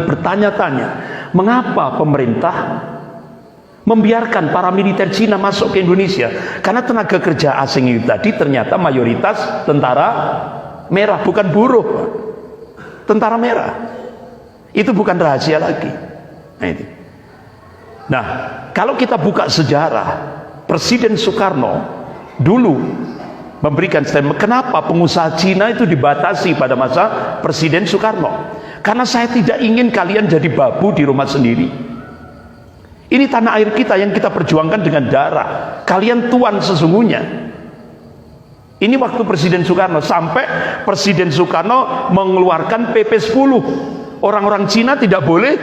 bertanya-tanya, mengapa pemerintah membiarkan para militer Cina masuk ke Indonesia? Karena tenaga kerja asing itu tadi ternyata mayoritas tentara merah, bukan buruh, tentara merah. Itu bukan rahasia lagi. Nah, kalau kita buka sejarah, Presiden Soekarno dulu memberikan statement, kenapa pengusaha Cina itu dibatasi pada masa Presiden Soekarno? Karena saya tidak ingin kalian jadi babu di rumah sendiri. Ini tanah air kita yang kita perjuangkan dengan darah. Kalian tuan sesungguhnya. Ini waktu Presiden Soekarno, sampai Presiden Soekarno mengeluarkan PP 10. Orang-orang Cina tidak boleh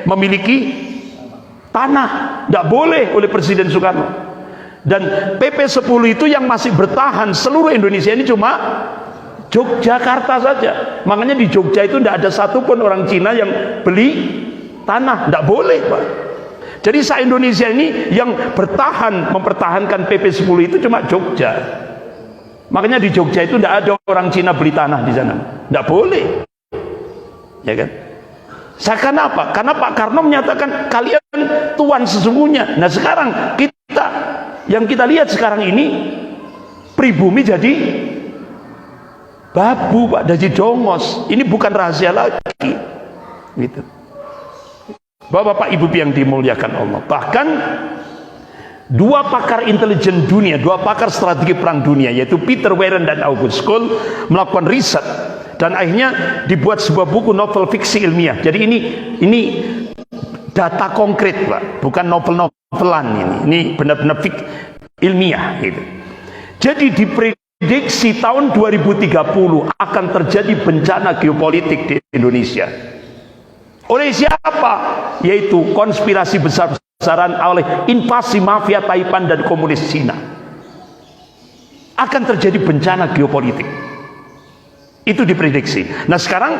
memiliki tanah, tidak boleh oleh Presiden Soekarno. Dan PP 10 itu yang masih bertahan seluruh Indonesia ini cuma Yogyakarta saja. Makanya di Jogja itu tidak ada satupun orang Cina yang beli tanah, tidak boleh, Pak. Jadi se-Indonesia ini yang mempertahankan PP 10 itu cuma Jogja. Makanya di Jogja itu tidak ada orang Cina beli tanah di sana, tidak boleh, ya kan? Karena apa? Karena Pak Karno menyatakan kalian tuan sesungguhnya. Nah sekarang yang kita lihat sekarang ini, pribumi jadi babu, Pak, jadi dongos. Ini bukan rahasia lagi, gitu. Bapak-bapak, ibu yang dimuliakan Allah. Bahkan dua pakar intelijen dunia, dua pakar strategi perang dunia, yaitu Peter Warren dan August Cole, melakukan riset dan akhirnya dibuat sebuah buku novel fiksi ilmiah. Jadi ini data konkret, Pak, bukan novel-novelan ini. Ini benar-benar ilmiah, gitu. Jadi diprediksi tahun 2030 akan terjadi bencana geopolitik di Indonesia. Oleh siapa? Yaitu konspirasi besar-besaran oleh invasi mafia Taipan dan komunis Cina. Akan terjadi bencana geopolitik. Itu diprediksi. Nah sekarang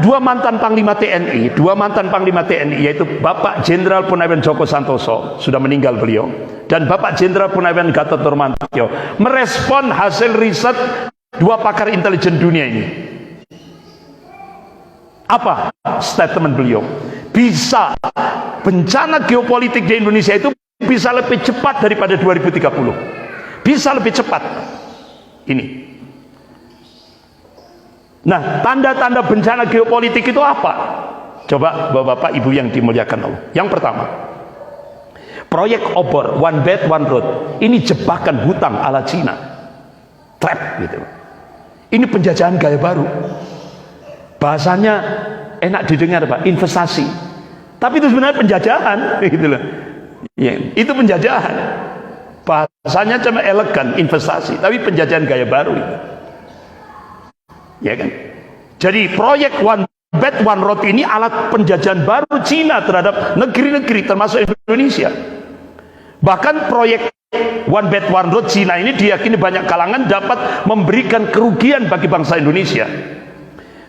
dua mantan Panglima TNI, yaitu Bapak Jenderal Purnawirawan Djoko Santoso, sudah meninggal beliau, dan Bapak Jenderal Purnawirawan Gatot Nurmantio, merespon hasil riset dua pakar intelijen dunia ini. Apa statement beliau? Bisa bencana geopolitik di Indonesia itu bisa lebih cepat daripada 2030. Bisa lebih cepat. Ini. Nah, tanda-tanda bencana geopolitik itu apa? Coba Bapak Ibu yang dimuliakan Allah. Yang pertama, proyek obor One Belt One Road. Ini jebakan hutang ala Cina. Trap gitu. Ini penjajahan gaya baru. Bahasanya enak didengar, Pak, investasi. Tapi itu sebenarnya penjajahan, gitu loh. Ya, itu penjajahan. Bahasanya cuma elegan, investasi, tapi penjajahan gaya baru itu. Ya kan? Jadi proyek One Belt One Road ini alat penjajahan baru Cina terhadap negeri-negeri termasuk Indonesia. Bahkan proyek One Belt One Road Cina ini diyakini banyak kalangan dapat memberikan kerugian bagi bangsa Indonesia.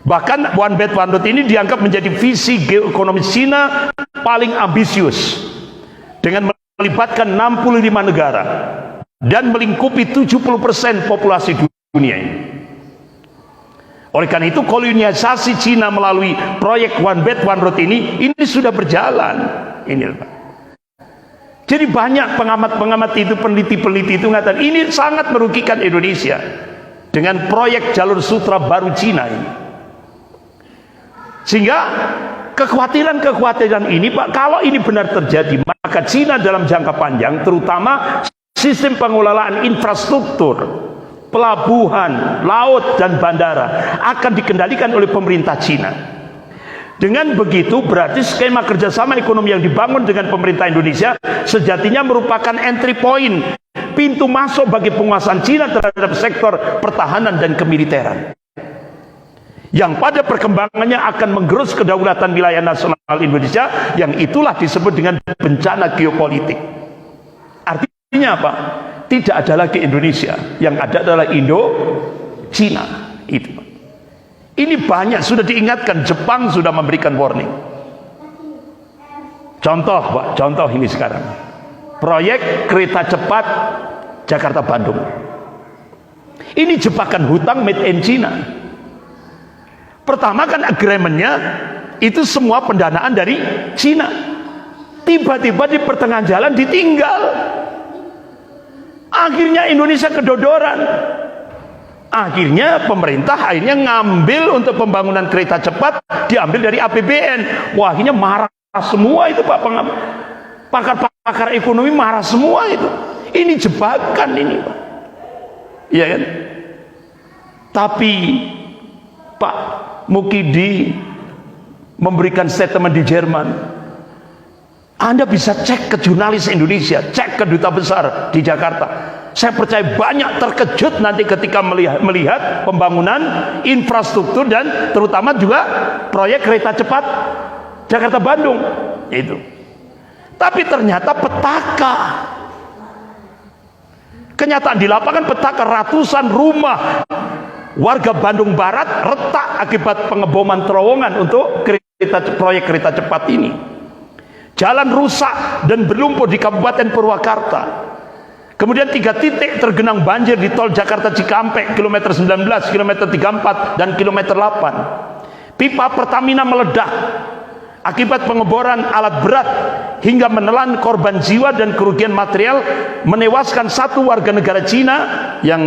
Bahkan One Belt One Road ini dianggap menjadi visi geoekonomi Cina paling ambisius dengan melibatkan 65 negara dan melingkupi 70% populasi dunia ini. Oleh karena itu kolonialisasi Cina melalui proyek One Belt One Road ini sudah berjalan. Ini, Pak. Jadi banyak pengamat-pengamat itu, peneliti-peneliti itu mengatakan ini sangat merugikan Indonesia dengan proyek jalur sutra baru Cina ini. Sehingga kekhawatiran ini, Pak, kalau ini benar terjadi, maka Cina dalam jangka panjang, terutama sistem pengelolaan infrastruktur, pelabuhan, laut, dan bandara akan dikendalikan oleh pemerintah Cina. Dengan begitu berarti skema kerjasama ekonomi yang dibangun dengan pemerintah Indonesia sejatinya merupakan entry point, pintu masuk bagi penguasaan Cina terhadap sektor pertahanan dan kemiliteran, yang pada perkembangannya akan menggerus kedaulatan wilayah nasional Indonesia, yang itulah disebut dengan bencana geopolitik. Artinya apa? Tidak ada lagi Indonesia, yang ada adalah Indo-Cina. Itu. Ini banyak sudah diingatkan, Jepang sudah memberikan warning. Contoh, Pak, contoh ini sekarang. Proyek kereta cepat Jakarta-Bandung. Ini jebakan hutang made in China. Pertama kan agreementnya itu semua pendanaan dari Cina. Tiba-tiba di pertengahan jalan ditinggal. Akhirnya Indonesia kedodoran. Akhirnya pemerintah ngambil untuk pembangunan kereta cepat, diambil dari APBN. Wah, akhirnya marah semua itu Pak. Pakar-pakar ekonomi marah semua itu. Ini jebakan ini Pak. Iya kan? Tapi Pak Mukidi memberikan statement di Jerman. Anda bisa cek ke jurnalis Indonesia, cek ke duta besar di Jakarta. Saya percaya banyak terkejut nanti ketika melihat pembangunan infrastruktur dan terutama juga proyek kereta cepat Jakarta-Bandung itu. Tapi ternyata petaka. Kenyataan di lapangan petaka, ratusan rumah warga Bandung Barat retak akibat pengeboman terowongan untuk proyek kereta cepat ini. Jalan rusak dan berlumpur di Kabupaten Purwakarta. Kemudian 3 titik tergenang banjir di tol Jakarta Cikampek kilometer 19, kilometer 34 dan kilometer 8. Pipa Pertamina meledak akibat pengeboran alat berat hingga menelan korban jiwa dan kerugian material, menewaskan 1 warga negara Cina yang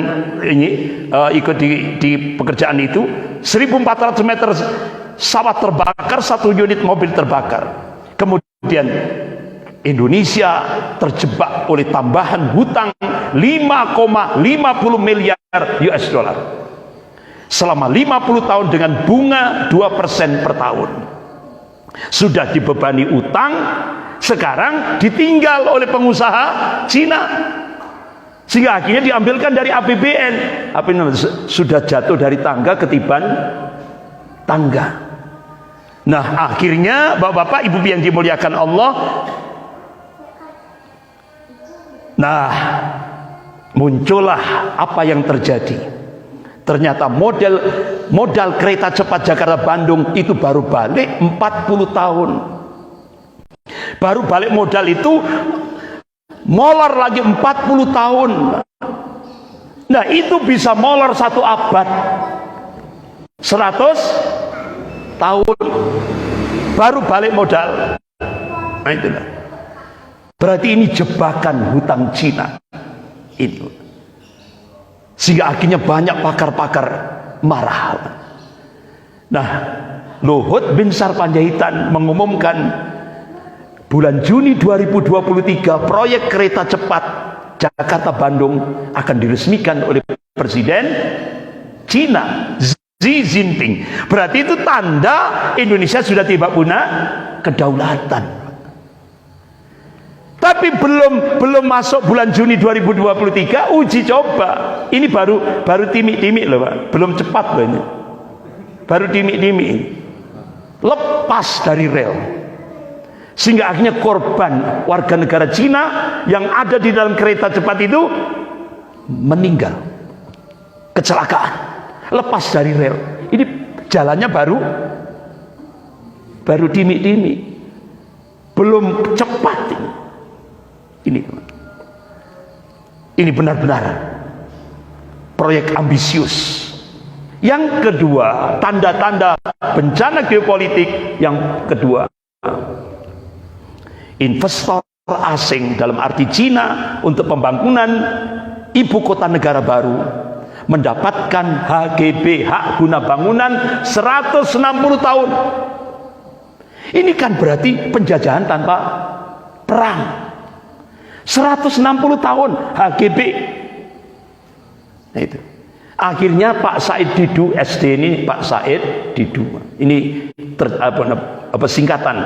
ikut di pekerjaan itu. 1.400 meter sawah terbakar, 1 unit mobil terbakar. Kemudian Indonesia terjebak oleh tambahan hutang 5,50 miliar US dollar selama 50 tahun dengan bunga 2% per tahun. Sudah dibebani utang, sekarang ditinggal oleh pengusaha Cina, sehingga akhirnya diambilkan dari APBN. Sudah jatuh dari tangga ketiban tangga. Nah, akhirnya Bapak-bapak, Ibu yang dimuliakan Allah, nah, muncullah apa yang terjadi. Ternyata modal kereta cepat Jakarta Bandung itu baru balik 40 tahun. Baru balik modal itu molor lagi 40 tahun. Nah, itu bisa molor 1 abad. 100 tahun baru balik modal. Nah, itulah. Berarti ini jebakan hutang Cina itu, sehingga akhirnya banyak pakar-pakar marah. Nah, Luhut Binsar Panjaitan mengumumkan bulan Juni 2023 proyek kereta cepat Jakarta Bandung akan diresmikan oleh Presiden Cina Xi Jinping. Berarti itu tanda Indonesia sudah tiba punya kedaulatan. Tapi belum masuk bulan Juni 2023 uji coba. Ini baru timik-timik loh Pak. Belum cepat loh ini. Baru timik-timik. Lepas dari rel. Sehingga akhirnya korban warga negara Cina yang ada di dalam kereta cepat itu meninggal. Kecelakaan. Lepas dari rel. Ini jalannya baru timik-timik. Belum cepat ini. Ini benar-benar proyek ambisius. Yang kedua, tanda-tanda bencana geopolitik yang kedua, investor asing dalam arti Cina untuk pembangunan ibu kota negara baru mendapatkan HGB, hak guna bangunan 160 tahun. Ini kan berarti penjajahan tanpa perang. 160 tahun HGB. Nah, itu. Akhirnya Pak Said Didu SD ini, Pak Said Didu. Ini singkatan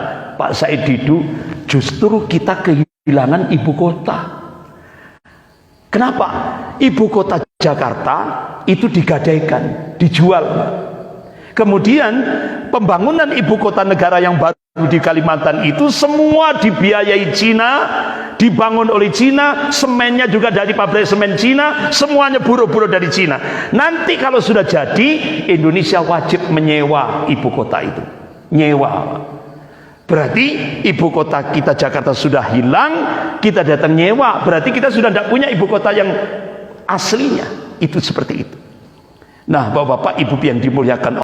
Pak Said Didu, justru kita kehilangan ibu kota. Kenapa? Ibu kota Jakarta itu digadaikan, dijual. Kemudian pembangunan ibu kota negara yang baru di Kalimantan itu semua dibiayai Cina, dibangun oleh Cina, semennya juga dari pabrik semen Cina, semuanya buruh-buruh dari Cina. Nanti kalau sudah jadi, Indonesia wajib menyewa ibu kota itu. Nyewa. Berarti ibu kota kita Jakarta sudah hilang, kita datang nyewa, berarti kita sudah tidak punya ibu kota yang aslinya. Itu seperti itu. Nah, Bapak-bapak, Ibu yang dimuliakan